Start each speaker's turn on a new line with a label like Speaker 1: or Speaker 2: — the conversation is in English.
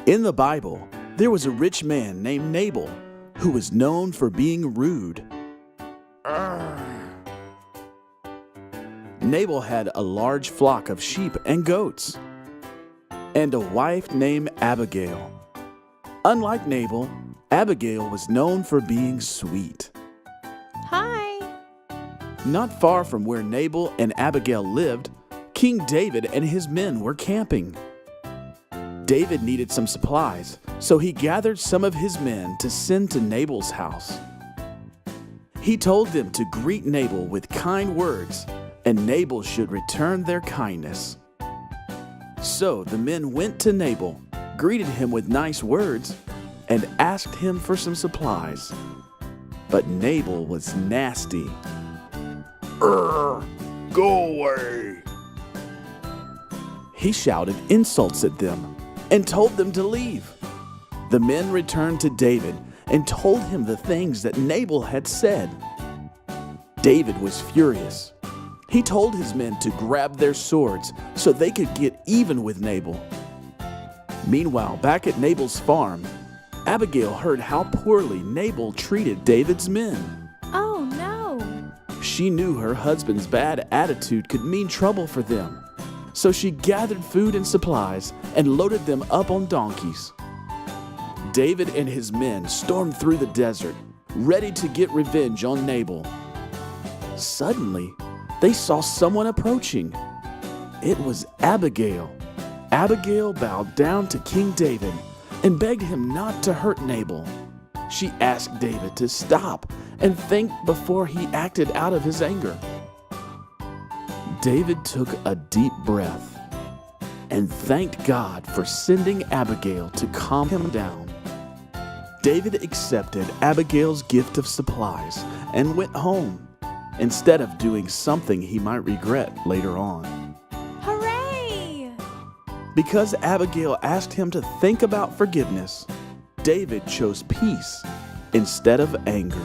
Speaker 1: In the Bible, there was a rich man named Nabal who was known for being rude. Nabal had a large flock of sheep and goats, and a wife named Abigail. Unlike Nabal, Abigail was known for being sweet.
Speaker 2: Hi.
Speaker 1: Not far from where Nabal and Abigail lived, King David and his men were camping. David needed some supplies, so he gathered some of his men to send to Nabal's house. He told them to greet Nabal with kind words, and Nabal should return their kindness. So the men went to Nabal, greeted him with nice words, and asked him for some supplies. But Nabal was nasty. Go away! He shouted insults at them and told them to leave. The men returned to David and told him the things that Nabal had said. David was furious. He told his men to grab their swords so they could get even with Nabal. Meanwhile, back at Nabal's farm, Abigail heard how poorly Nabal treated David's men.
Speaker 2: Oh, no.
Speaker 1: She knew her husband's bad attitude could mean trouble for them, so she gathered food and supplies and loaded them up on donkeys. David and his men stormed through the desert, ready to get revenge on Nabal. Suddenly, they saw someone approaching. It was Abigail. Abigail bowed down to King David and begged him not to hurt Nabal. She asked David to stop and think before he acted out of his anger. David took a deep breath and thanked God for sending Abigail to calm him down. David accepted Abigail's gift of supplies and went home, instead of doing something he might regret later on.
Speaker 2: Hooray!
Speaker 1: Because Abigail asked him to think about forgiveness, David chose peace instead of anger.